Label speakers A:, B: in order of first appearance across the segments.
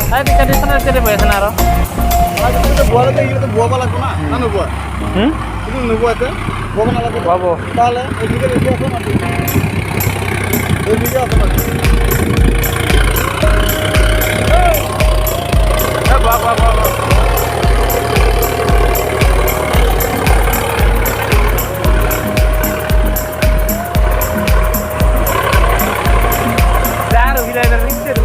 A: Ay, di tradisional jadi boleh senaro.
B: itu buah itu itu buah apa lagi na buah itu buah itu buah apa lagi
A: Babo.
B: tahle itu kan itu apa nanti itu apa nanti
A: Babo. Daru gila dari situ.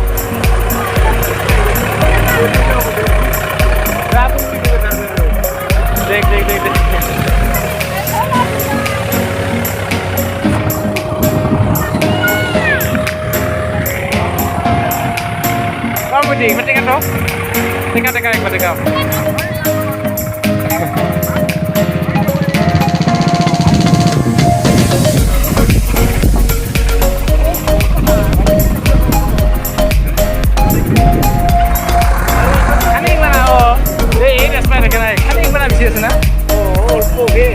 A: Dek. Kau budi, mesti kan dong? Tingkat yang pada kau. Kaning mana oh? Ini asmara kenai. Kaning mana bisa sana? Oh, oke.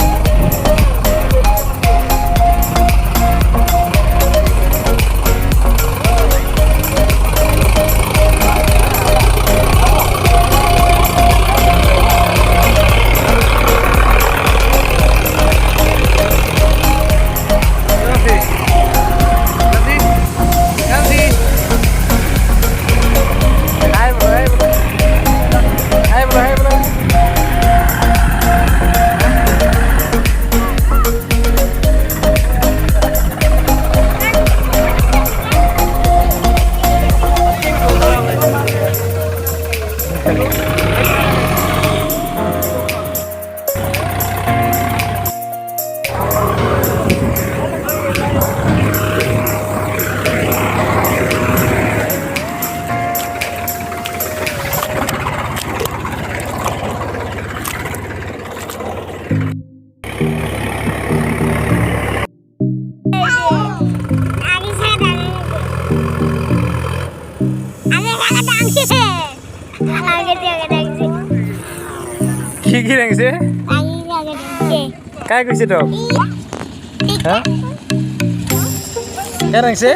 A: Hai bro. Gigi yang sih? Kayak gitu dong? Hah? Kayak sih?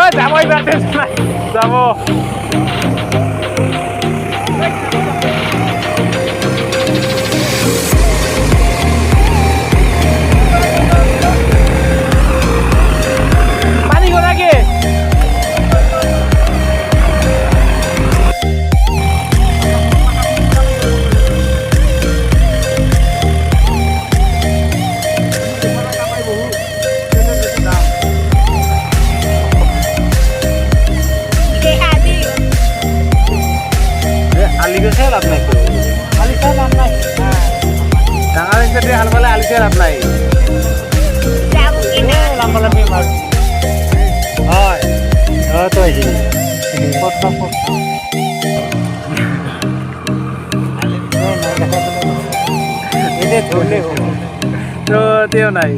A: Damo ibaratnya Damo. Mari go lagi. লাভ নাই তো
B: আলিশা নাম নাই
A: ডাঙৰ যদি হাল বালে আলিছে লাভ নাই
B: লম্বা লম্বি মাছ
A: হয় তো এইখিনি
B: ফটকা ফটকা এনে ধরলে
A: তো তেও নাই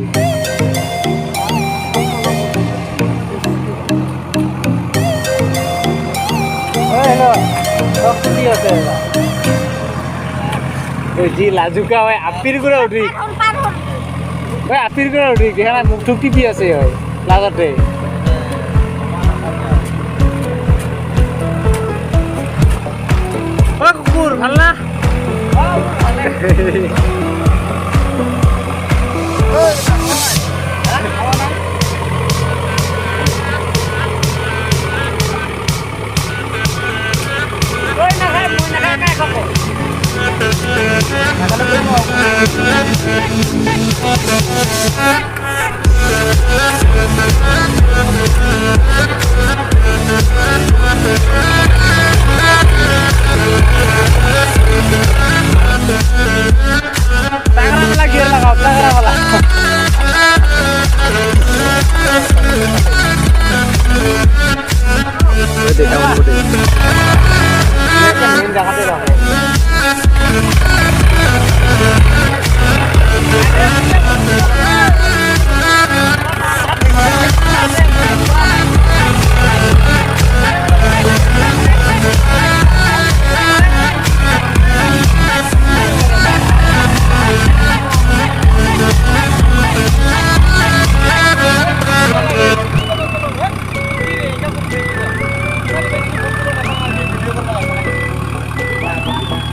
A: যি লাজুকা হয় আপিৰ করে উঠি ওই আপিৰ করে উঠি এখানে মুখ টুক টিপি আছে হয় লাজতে ও কুকুর ভাল না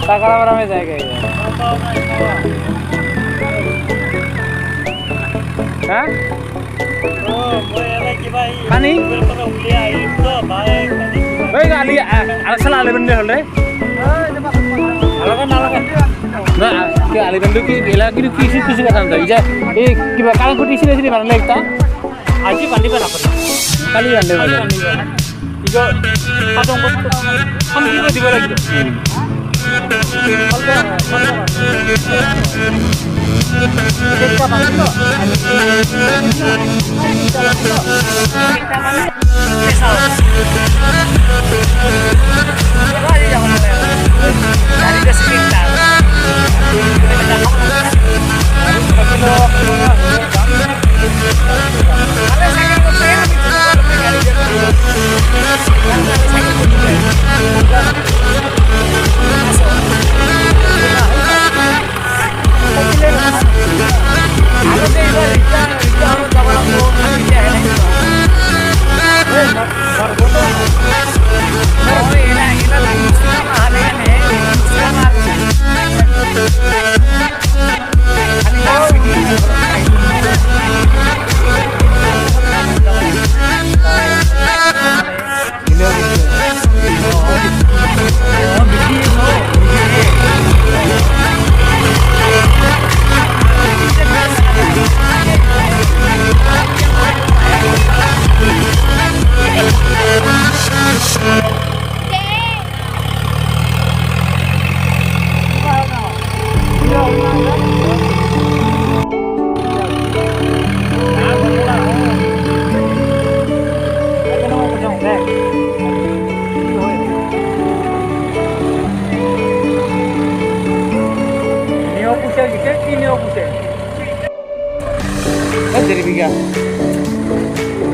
A: টাকার में जाएगा हाँ पानी ওই গালি আরেকসাল আলিবেন্ডে হলে আলাদা না আলাদা না কি আলিবেন্ডে কি এলা কিন্তু কিছু কিছু কথা না এই যে এই কিবা কাল কোটি ছিল ছিল বানালে একটা আজি বান্ধিব না কালি বান্ধিব না ইগো পাতং সম্পূর্ণ দিব লাগিব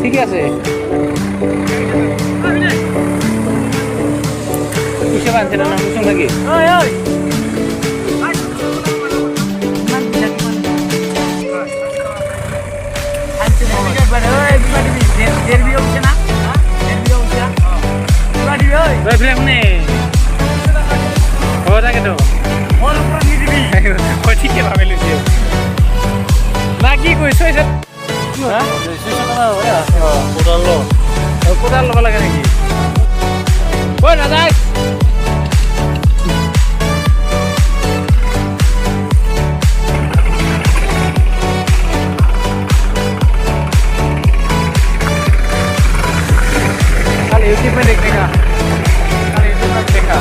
A: ঠিক আছে কিসে বানছে না কুসুম থাকি না কি কৈছো কোদাল ল'ব লাগে নেকি ঐ নাযায় कल यूट्यूब में देखने का कल यूट्यूब में देखा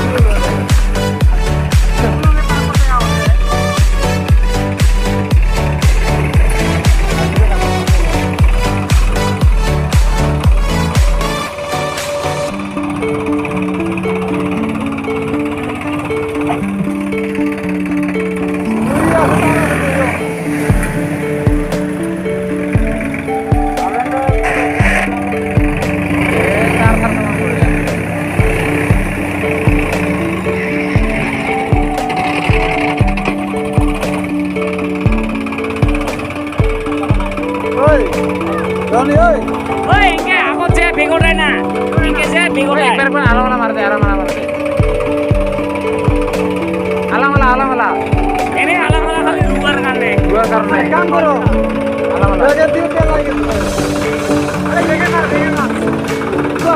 A: यार पण आला मारते आला मारते आला
C: এনে আলামালা খালি রুগার কারণে
A: दुआ करना है
B: काम करो
A: आला
B: लगे दिल पे लगे अरे देखे ना तो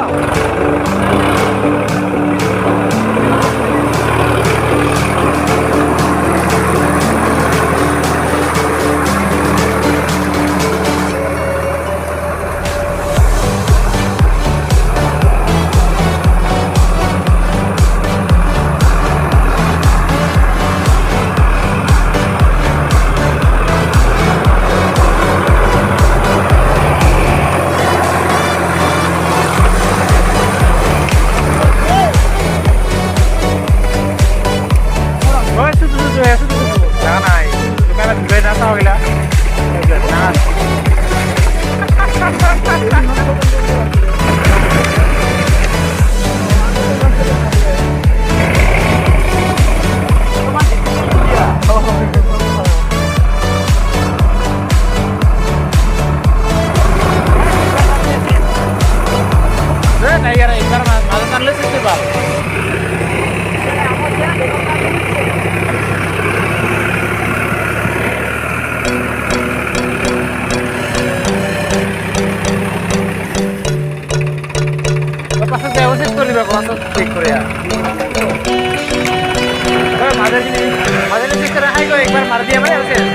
A: ओए सुतु jangan ai kamera gue nasa hoila jangan Nah, ibar makan lu sih bang. Lepas itu saya usir tuh di bawah masuk stick Korea. Kalau ada sini cek terang aja, ibar mar dia mana usir.